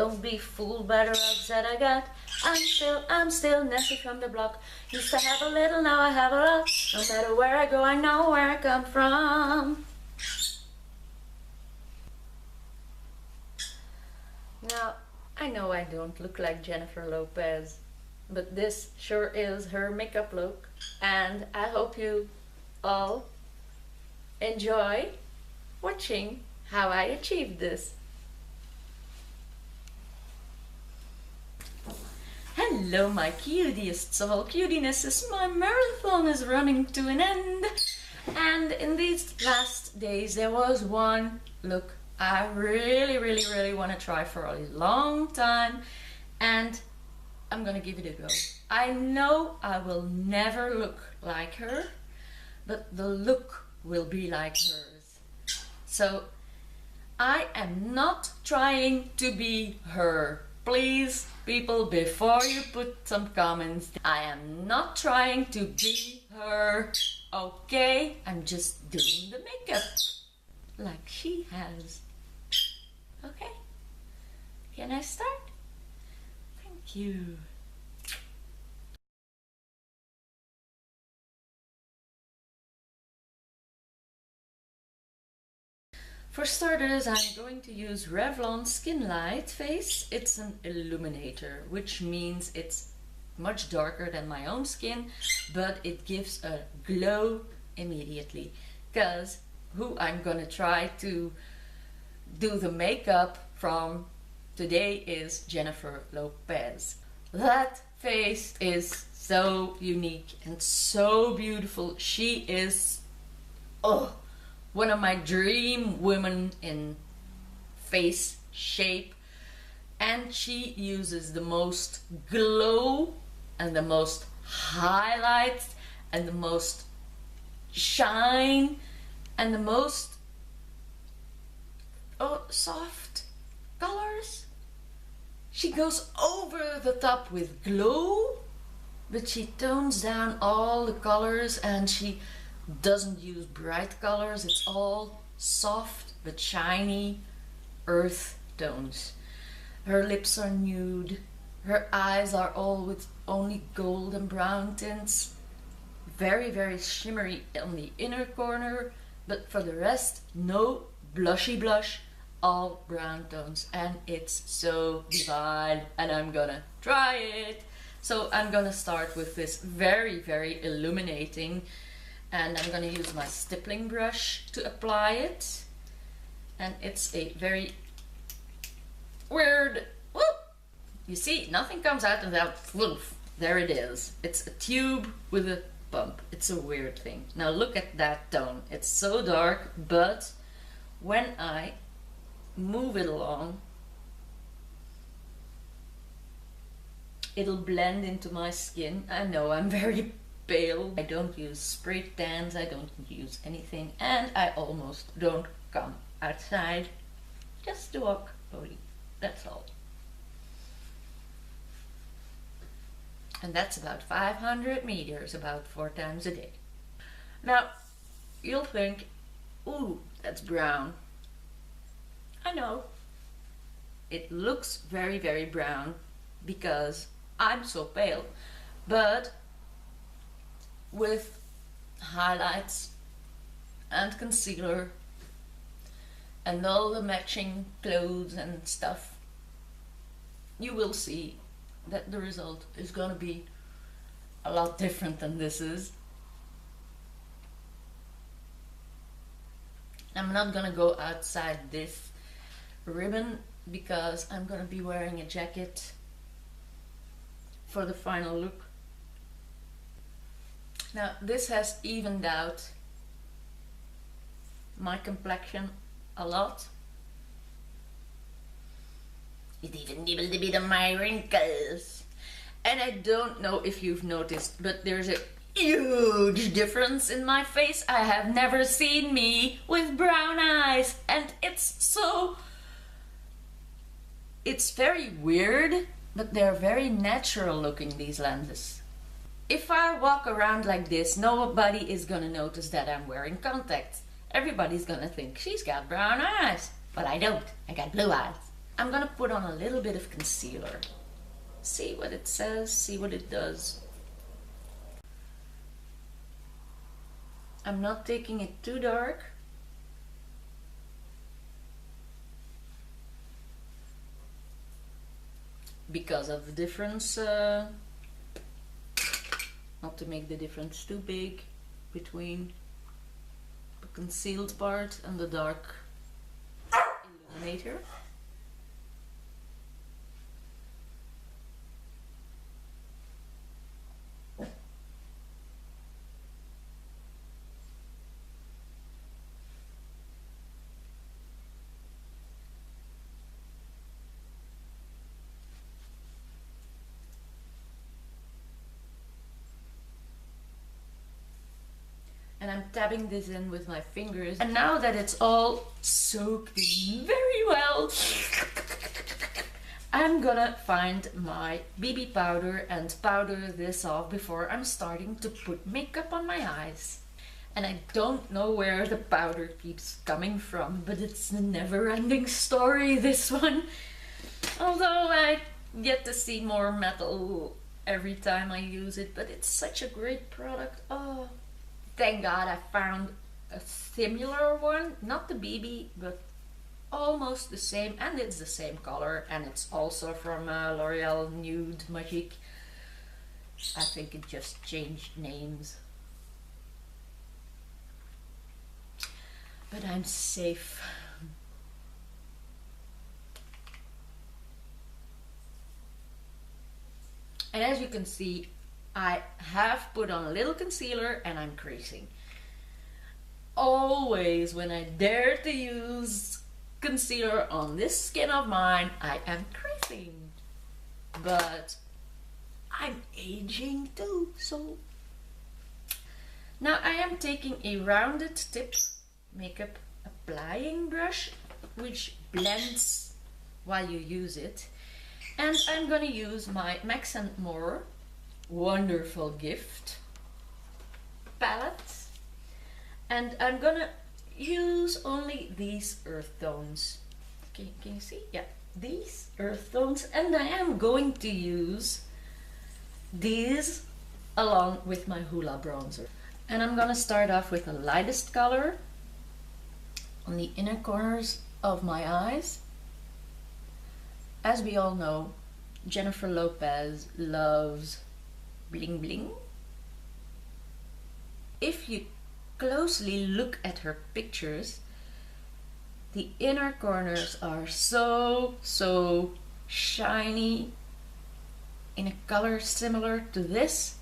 Don't be fooled by the rocks that I got. I'm still Nessie from the block. Used to have a little, now I have a lot. No matter where I go, I know where I come from. Now, I know I don't look like Jennifer Lopez, but this sure is her makeup look, and I hope you all enjoy watching how I achieved this. Hello my cutiests of all cutienesses, my marathon is running to an end, and in these last days there was one look I really want to try for a long time, and I'm gonna give it a go. I know I will never look like her, but the look will be like hers. So I am not trying to be her. Please, people, before you put some comments, I am not trying to be her, okay? I'm just doing the makeup like she has. Okay, can I start? Thank you. For starters, I'm going to use Revlon Skin Light Face. It's an illuminator, which means it's much darker than my own skin, but it gives a glow immediately. Because who I'm gonna try to do the makeup from today is Jennifer Lopez. That face is so unique and so beautiful. She is, oh, one of my dream women in face shape, and she uses the most glow and the most highlights and the most shine and the most soft colors. She goes over the top with glow, but she tones down all the colors, and she doesn't use bright colors. It's all soft but shiny earth tones. Her lips are nude. Her eyes are all with only gold and brown tints. Very shimmery on the inner corner, but for the rest, no blushy blush, all brown tones, and it's so divine, and I'm gonna try it. So I'm gonna start with this very illuminating, and I'm gonna use my stippling brush to apply it, and it's a very weird, whoop! You see, nothing comes out without floof. There it is. It's a tube with a bump. It's a weird thing. Now look at that tone. It's so dark, but when I move it along, it'll blend into my skin. I know I'm very pale. I don't use spray tans, I don't use anything, and I almost don't come outside just to walk only. That's all. And that's about 500 meters, about 4 times a day. Now, you'll think, ooh, that's brown. I know. It looks very brown because I'm so pale, but with highlights and concealer and all the matching clothes and stuff, you will see that the result is gonna be a lot different than this is. I'm not gonna go outside this ribbon because I'm gonna be wearing a jacket for the final look. Now this has evened out my complexion a lot. It even nibbled a bit of my wrinkles. And I don't know if you've noticed, but there's a huge difference in my face. I have never seen me with brown eyes, and it's very weird, but they're very natural looking, these lenses. If I walk around like this, nobody is gonna notice that I'm wearing contacts. Everybody's gonna think she's got brown eyes, but I don't. I got blue eyes. I'm gonna put on a little bit of concealer. See what it says, see what it does. I'm not taking it too dark. Because of the difference, not to make the difference too big between the concealed part and the dark illuminator. And I'm tapping this in with my fingers. And now that it's all soaked in very well, I'm gonna find my BB powder and powder this off before I'm starting to put makeup on my eyes. And I don't know where the powder keeps coming from, but it's a never-ending story, this one. Although I get to see more metal every time I use it, but it's such a great product. Oh. Thank God I found a similar one, not the BB, but almost the same, and it's the same color, and it's also from L'Oreal Nude Magique. I think it just changed names. But I'm safe. And as you can see, I have put on a little concealer and I'm creasing. Always when I dare to use concealer on this skin of mine, I am creasing. But I'm aging too, so... Now I am taking a rounded tip makeup applying brush, which blends while you use it. And I'm gonna use my Max & More Wonderful Gift palette, and I'm gonna use only these earth tones. Can you see? Yeah, these earth tones, and I am going to use these along with my Hoola bronzer. And I'm gonna start off with the lightest color on the inner corners of my eyes. As we all know, Jennifer Lopez loves bling bling. If you closely look at her pictures, the inner corners are so shiny in a color similar to this.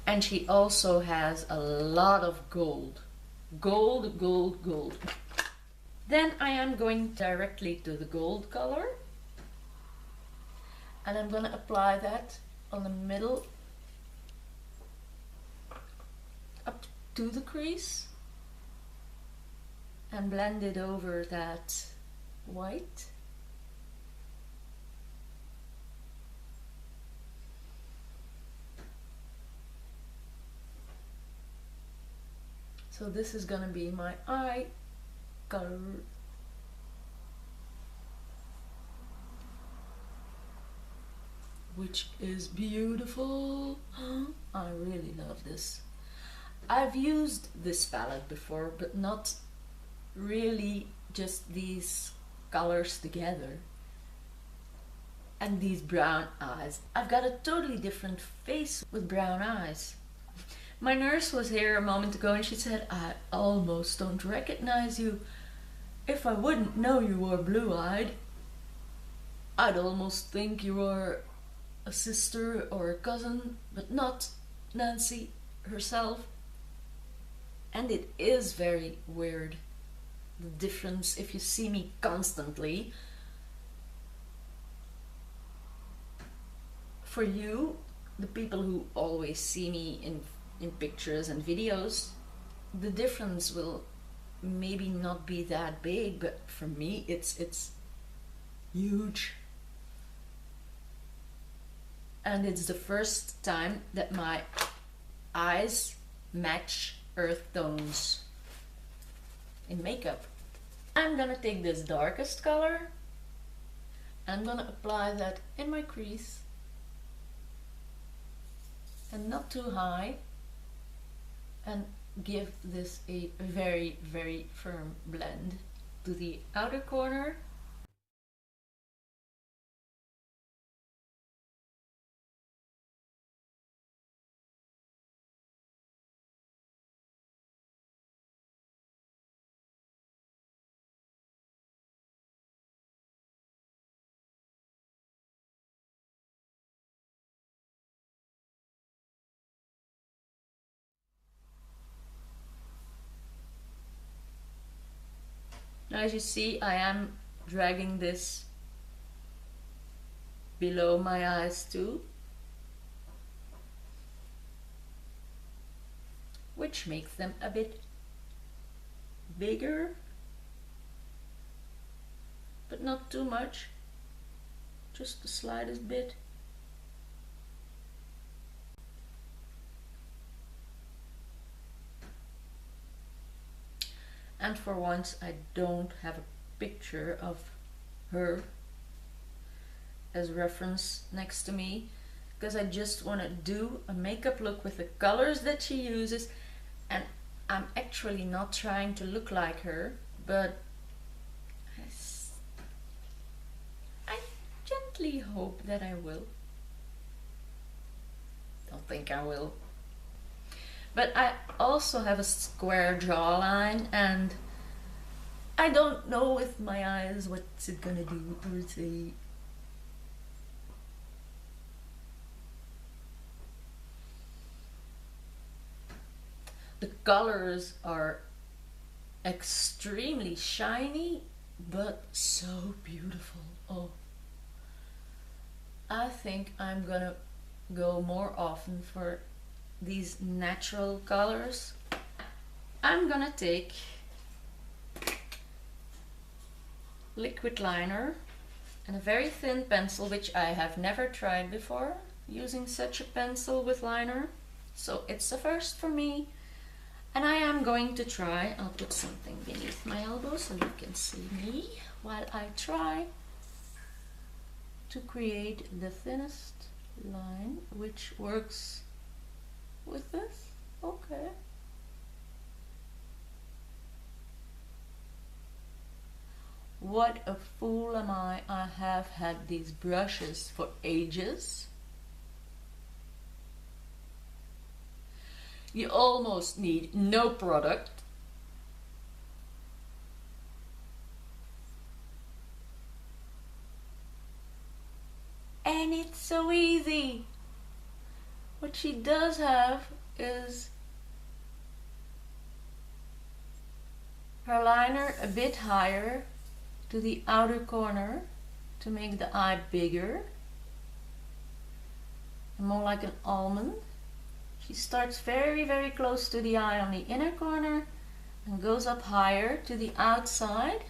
And she also has a lot of gold. Gold, gold, gold. Then I am going directly to the gold color. And I'm going to apply that on the middle up to the crease and blend it over that white. So this is gonna be my eye color. Which is beautiful. I really love this. I've used this palette before, but not really just these colors together. And these brown eyes. I've got a totally different face with brown eyes. My nurse was here a moment ago and she said, I almost don't recognize you. If I wouldn't know you were blue-eyed, I'd almost think you were a sister or a cousin, but not Nancy herself. And it is very weird, the difference if you see me constantly. For you, the people who always see me in pictures and videos, the difference will maybe not be that big, but for me it's huge. And it's the first time that my eyes match earth tones. in makeup. I'm gonna take this darkest color. I'm gonna apply that in my crease. And not too high. And give this a very, very firm blend to the outer corner. Now as you see, I am dragging this below my eyes too, which makes them a bit bigger, but not too much, just the slightest bit. And for once I don't have a picture of her as reference next to me, because I just want to do a makeup look with the colors that she uses, and I'm actually not trying to look like her, but I gently hope that I will. Don't think I will. But I also have a square jawline, and I don't know with my eyes what's it gonna do or say. The colors are extremely shiny, but so beautiful. Oh, I think I'm gonna go more often for these natural colors. I'm gonna take liquid liner and a very thin pencil, which I have never tried before using such a pencil with liner, so it's a first for me. And I am going to try, I'll put something beneath my elbow so you can see me while I try to create the thinnest line, which works with this. Okay. What a fool am I. I have had these brushes for ages. You almost need no product. And it's so easy. What she does have is her liner a bit higher to the outer corner to make the eye bigger and more like an almond. She starts very, very close to the eye on the inner corner and goes up higher to the outside.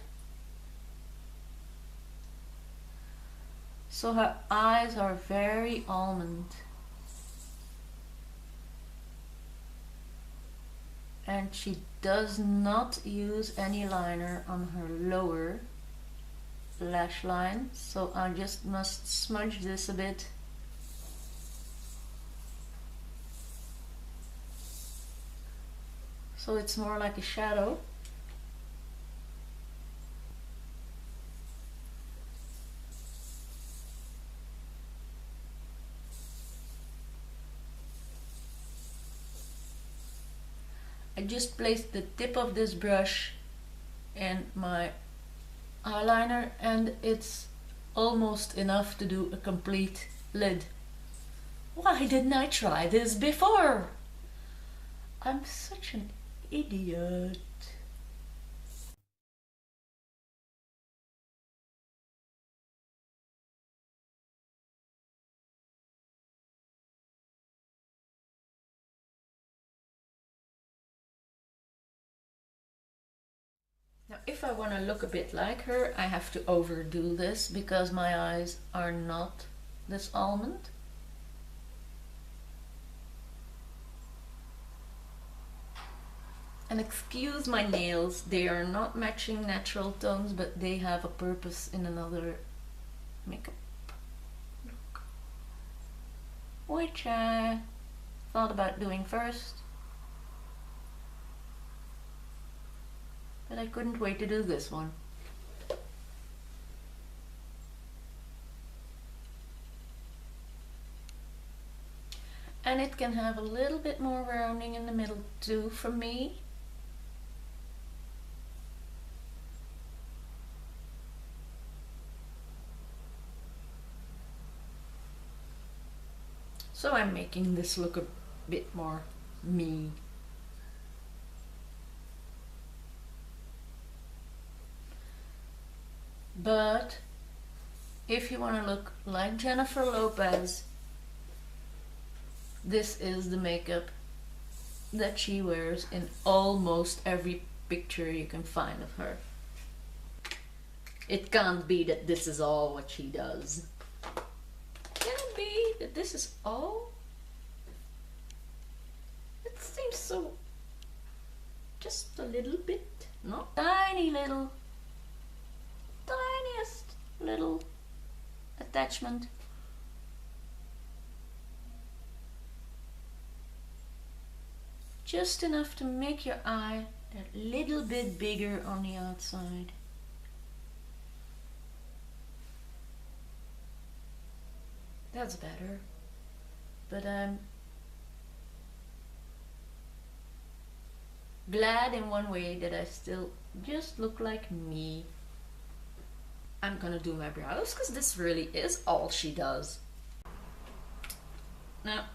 So her eyes are very almond. And she does not use any liner on her lower lash line, so I just must smudge this a bit. So it's more like a shadow. I just placed the tip of this brush in my eyeliner and it's almost enough to do a complete lid. Why didn't I try this before? I'm such an idiot. Now if I want to look a bit like her, I have to overdo this because my eyes are not this almond. And excuse my nails, they are not matching natural tones, but they have a purpose in another makeup look, which I thought about doing first, but I couldn't wait to do this one. And it can have a little bit more rounding in the middle too for me. So I'm making this look a bit more me. But if you want to look like Jennifer Lopez, this is the makeup that she wears in almost every picture you can find of her. It can't be that this is all what she does. Can it be that this is all? It seems so... just a little bit, no? Tiny little... tiniest little attachment. Just enough to make your eye a little bit bigger on the outside. That's better. But I'm glad in one way that I still just look like me. I'm gonna do my brows because this really is all she does. Now,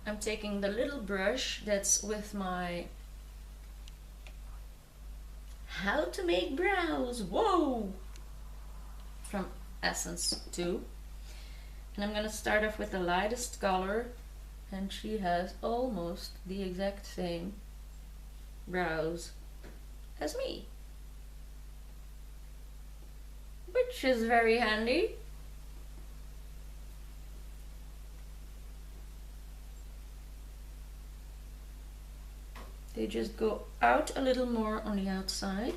I'm taking the little brush that's with my How to Make Brows, whoa! From Essence 2. And I'm gonna start off with the lightest color, and she has almost the exact same brows as me, which is very handy. They just go out a little more on the outside,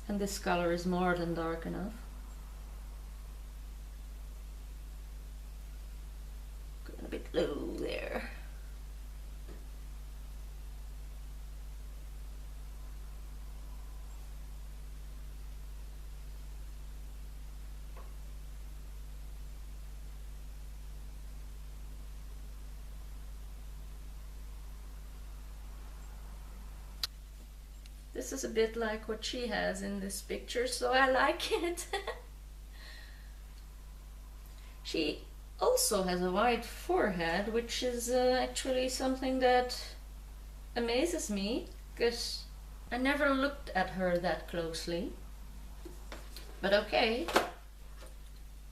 and this color is more than dark enough. Going a bit low there. This is a bit like what she has in this picture, so I like it. She also has a wide forehead, which is actually something that amazes me, because I never looked at her that closely. But okay,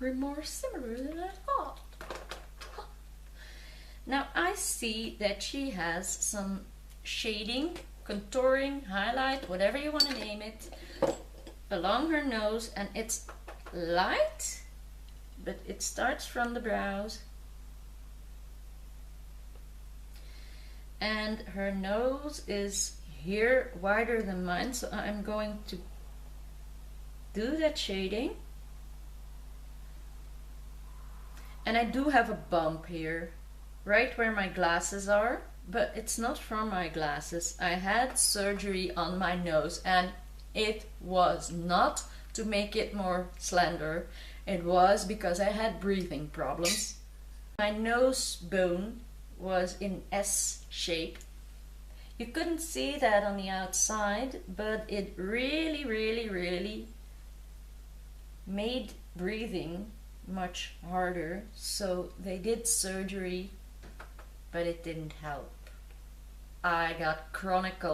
we're more similar than I thought. Now I see that she has some shading, contouring, highlight, whatever you want to name it, along her nose, and it's light, but it starts from the brows, and her nose is here wider than mine, so I'm going to do that shading. And I do have a bump here right where my glasses are, but it's not from my glasses. I had surgery on my nose, and it was not to make it more slender. It was because I had breathing problems. My nose bone was in S shape. You couldn't see that on the outside, but it really made breathing much harder. So they did surgery, but it didn't help. I got chronic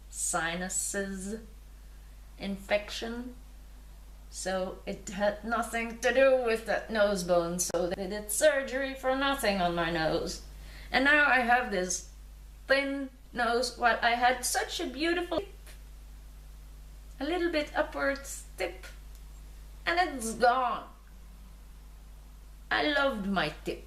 sinuses infection, so it had nothing to do with that nose bone, so they did surgery for nothing on my nose. And now I have this thin nose, while I had such a beautiful tip, a little bit upwards tip, and it's gone. I loved my tip.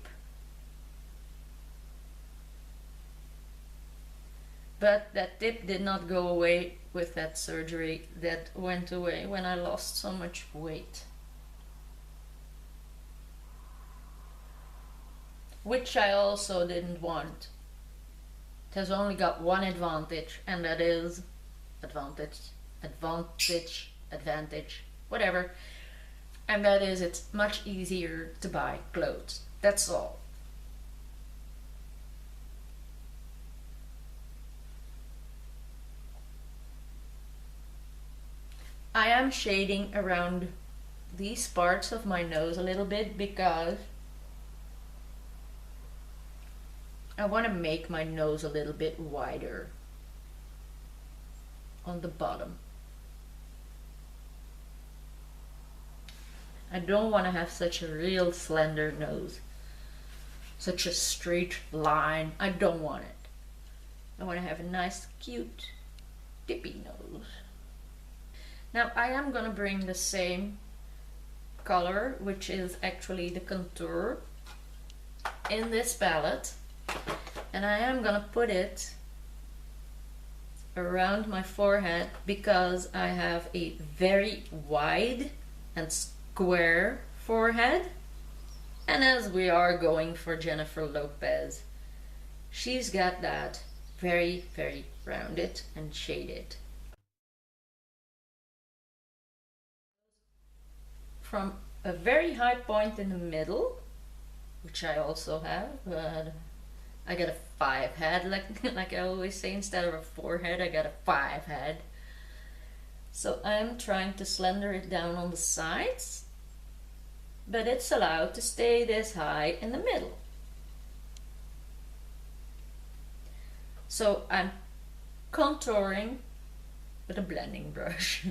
But that tip did not go away with that surgery. That went away when I lost so much weight. Which I also didn't want. It has only got one advantage, and that is advantage, whatever. And that is it's much easier to buy clothes. That's all. I am shading around these parts of my nose a little bit because I want to make my nose a little bit wider on the bottom. I don't want to have such a real slender nose, such a straight line. I don't want it. I want to have a nice, cute, dippy nose. Now I am gonna bring the same color, which is actually the contour, in this palette, and I am gonna put it around my forehead because I have a very wide and square forehead, and as we are going for Jennifer Lopez, she's got that very, very rounded and shaded. From a very high point in the middle, which I also have, but I got a 5 head, like I always say, instead of a 4 head, I got a 5 head. So I'm trying to slender it down on the sides, but it's allowed to stay this high in the middle. So I'm contouring with a blending brush.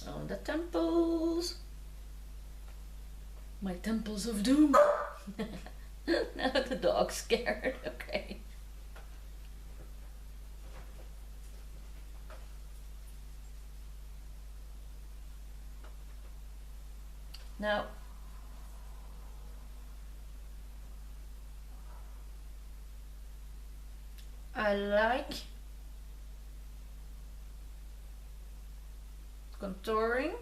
On the temples, my temples of doom. Now the dog's scared. Okay. Now I like contouring.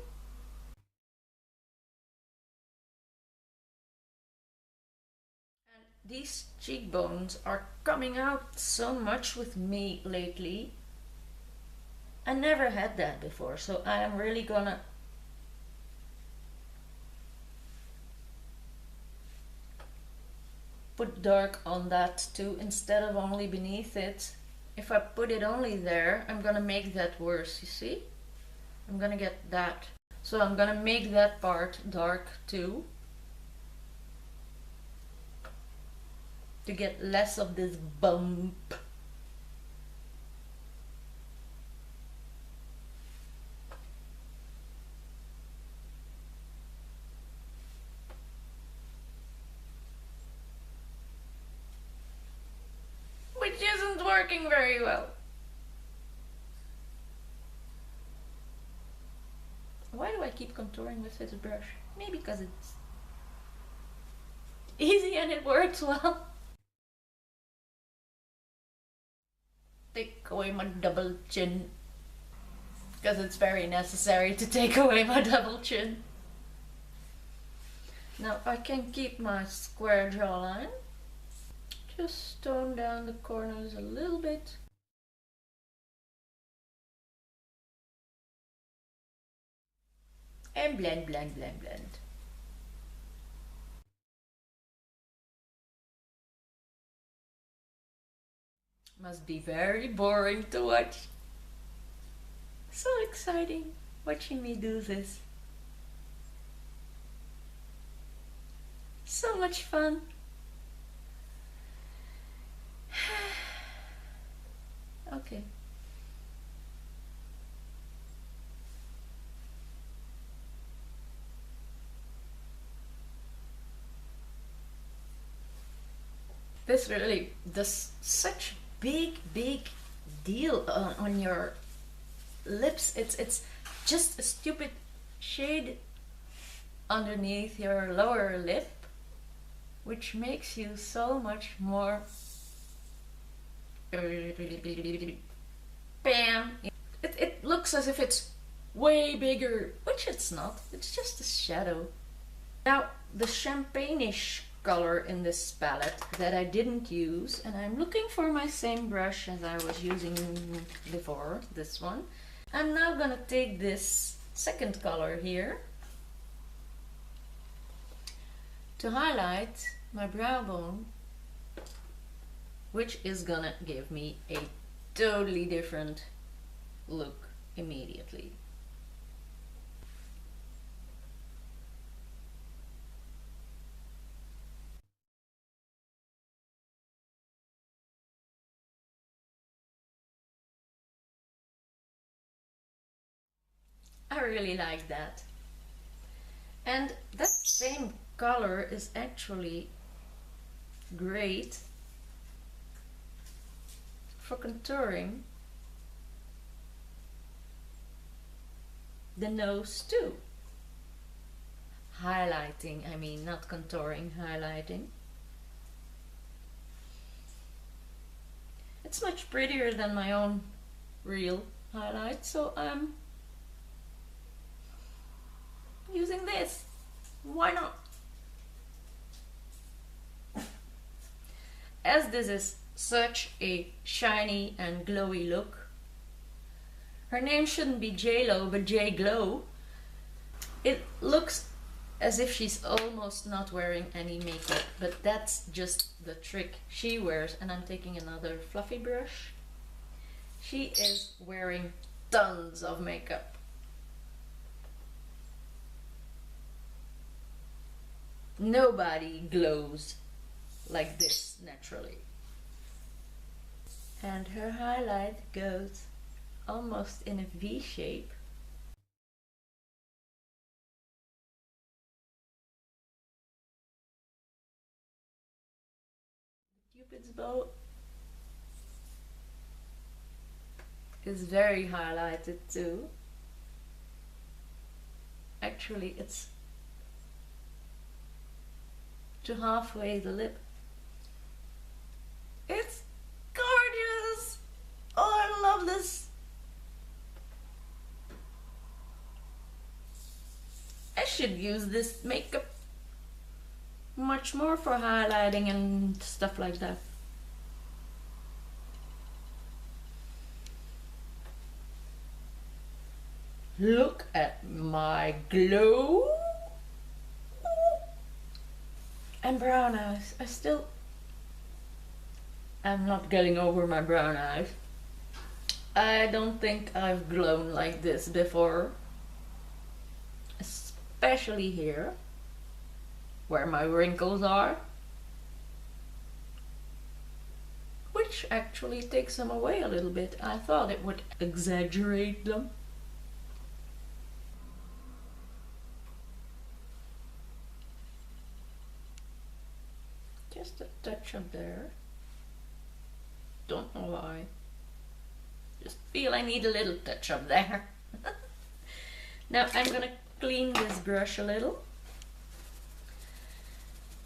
And these cheekbones are coming out so much with me lately. I never had that before, so I am really gonna put dark on that too, instead of only beneath it. If I put it only there, I'm gonna make that worse, you see? I'm gonna get that. So I'm gonna make that part dark too, to get less of this bump. Which isn't working very well. Why do I keep contouring with this brush? Maybe because it's easy and it works well. Take away my double chin, because it's very necessary to take away my double chin. Now I can keep my square jawline. Just tone down the corners a little bit. And blend, blend, blend, blend. Must be very boring to watch. So exciting watching me do this. So much fun. Okay. This really does such big deal on your lips. It's just a stupid shade underneath your lower lip, which makes you so much more bam. It looks as if it's way bigger, which it's not. It's just a shadow. Now, the champagne-ish color in this palette that I didn't use, and I'm looking for my same brush as I was using before, this one. I'm now gonna take this second color here to highlight my brow bone, which is gonna give me a totally different look immediately. I really like that. And that same color is actually great for contouring the nose too. Highlighting, I mean, not contouring, highlighting. It's much prettier than my own real highlight, so I'm using this. Why not? As this is such a shiny and glowy look, her name shouldn't be J-Lo but J-Glow. It looks as if she's almost not wearing any makeup, but that's just the trick she wears. And I'm taking another fluffy brush. She is wearing tons of makeup. Nobody glows like this naturally. And her highlight goes almost in a V shape. Cupid's bow is very highlighted too. Actually, it's to halfway the lip. It's gorgeous! Oh, I love this! I should use this makeup much more for highlighting and stuff like that. Look at my glow! And brown eyes. I'm not getting over my brown eyes. I don't think I've glown like this before. Especially here, where my wrinkles are. Which actually takes them away a little bit. I thought it would exaggerate them. Just a touch up there. Don't know why. Just feel I need a little touch up there. Now I'm gonna clean this brush a little.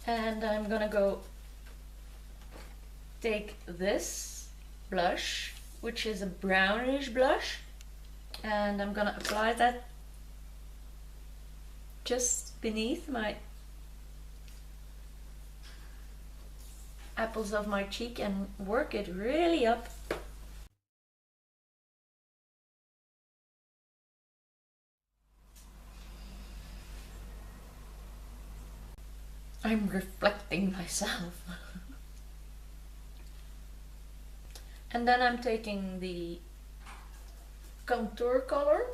And I'm gonna go take this blush, which is a brownish blush, and I'm gonna apply that just beneath my apples of my cheek and work it really up. I'm reflecting myself. And then I'm taking the contour color,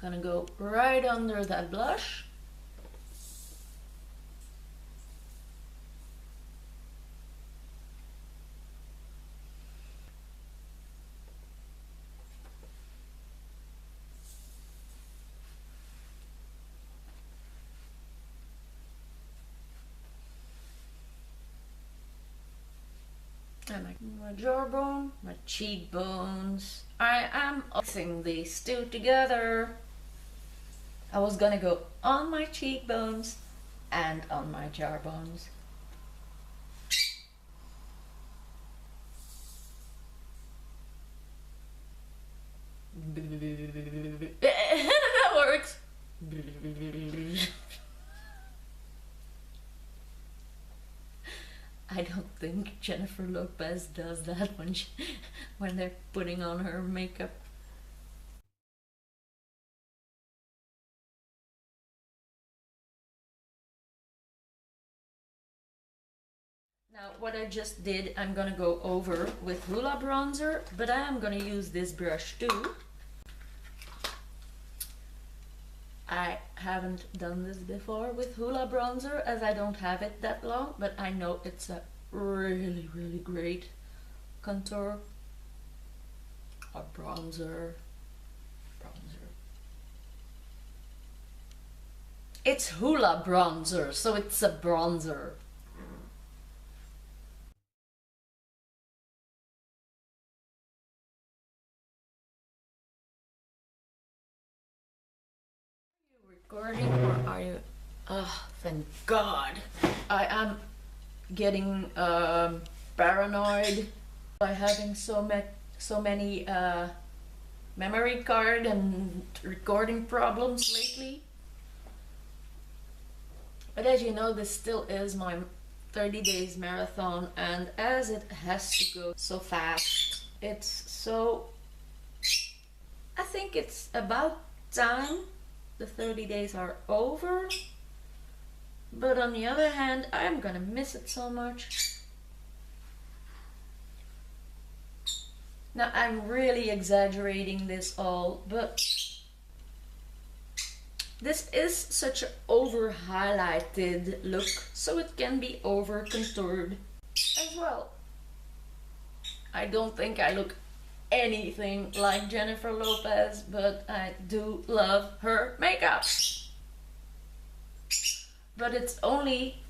gonna go right under that blush. And my jawbone, my cheekbones. I am mixing these two together. I was gonna go on my cheekbones and on my jawbones. That works. I don't think Jennifer Lopez does that when they're putting on her makeup. Now what I just did, I'm gonna go over with Hoola bronzer, but I am gonna use this brush too. I haven't done this before with Hoola bronzer as I don't have it that long, but I know it's a really, really great contour or bronzer. It's Hoola bronzer, so it's a bronzer. Recording or are you? Oh, thank God. I am getting paranoid by having so many memory card and recording problems lately. But as you know, this still is my 30 days marathon, and as it has to go so fast, I think it's about time the 30 days are over. But on the other hand, I'm gonna miss it so much. Now I'm really exaggerating this all, but this is such an over highlighted look, so it can be over contoured as well. I don't think I look anything like Jennifer Lopez, but I do love her makeup. But it's only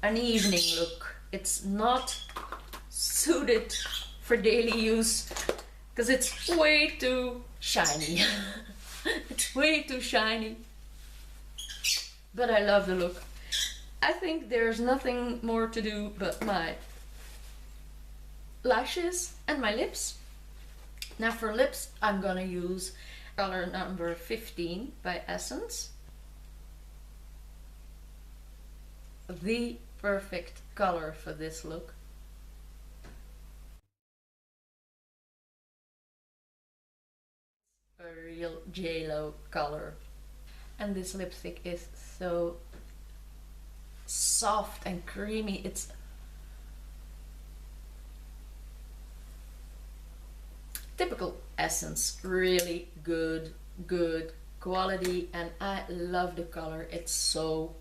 an evening look. It's not suited for daily use because it's way too shiny. It's way too shiny. But I love the look. I think there's nothing more to do but my lashes and my lips. Now for lips, I'm gonna use color number 15 by Essence. The perfect color for this look. A real J-Lo color. And this lipstick is so soft and creamy. It's typical Essence, really good quality, and I love the color. It's so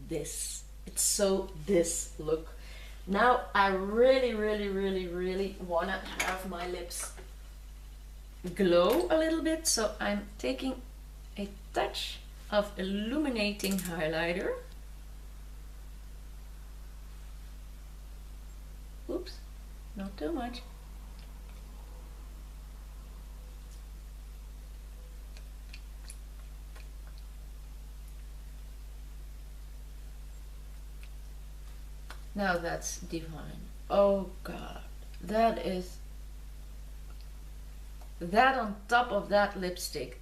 this look. Now I really want to have my lips glow a little bit, so I'm taking a touch of illuminating highlighter. Oops, not too much. Now that's divine. Oh God, that on top of that lipstick,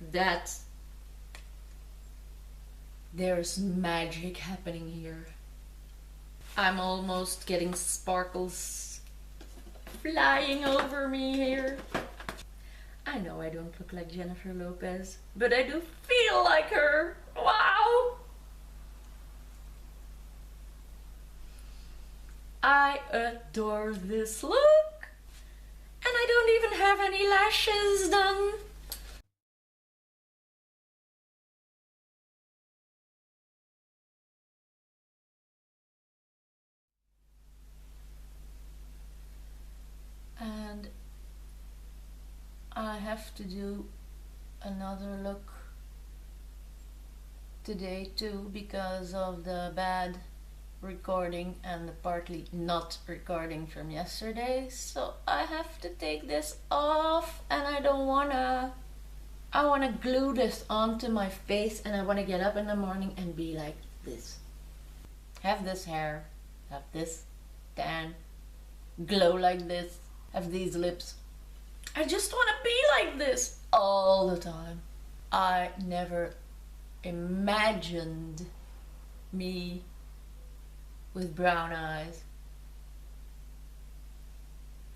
there's magic happening here. I'm almost getting sparkles flying over me here. I know I don't look like Jennifer Lopez, but I do feel like her. Wow! I adore this look, and I don't even have any lashes done. And I have to do another look today too because of the bad recording and the partly not recording from yesterday, so I have to take this off, and I don't wanna I want to glue this onto my face, and I want to get up in the morning and be like this. Have this hair, have this tan, glow like this, have these lips. I just want to be like this all the time. I never imagined me with brown eyes.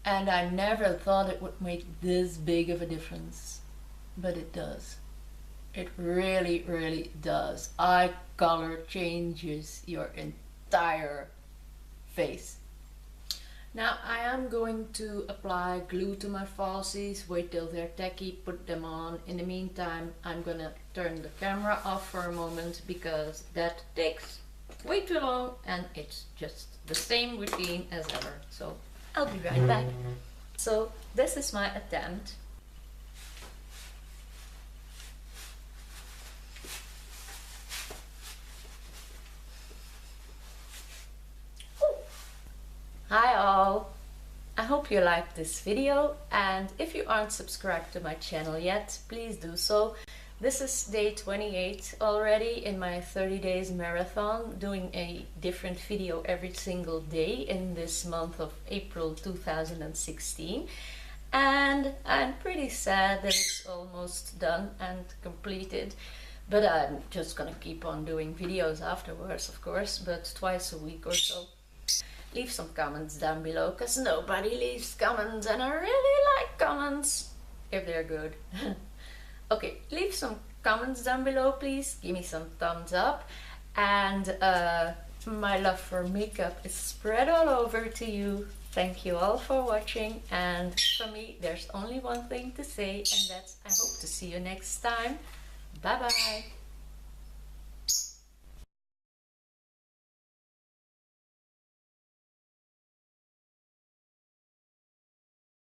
And I never thought it would make this big of a difference. But it does. It really, really does. Eye color changes your entire face. Now I am going to apply glue to my falsies. Wait till they're tacky, put them on. In the meantime, I'm gonna turn the camera off for a moment because that takes way too long and it's just the same routine as ever. So I'll be right back. So this is my attempt. Hi all! I hope you liked this video, and if you aren't subscribed to my channel yet, please do so. This is day 28 already in my 30 days marathon, doing a different video every single day in this month of April 2016. And I'm pretty sad that it's almost done and completed, but I'm just gonna keep on doing videos afterwards, of course, but twice a week or so. Leave some comments down below, because nobody leaves comments, and I really like comments if they're good. Okay, leave some comments down below, please. Give me some thumbs up, and my love for makeup is spread all over to you. Thank you all for watching, and for me there's only one thing to say, and that's I hope to see you next time. Bye bye.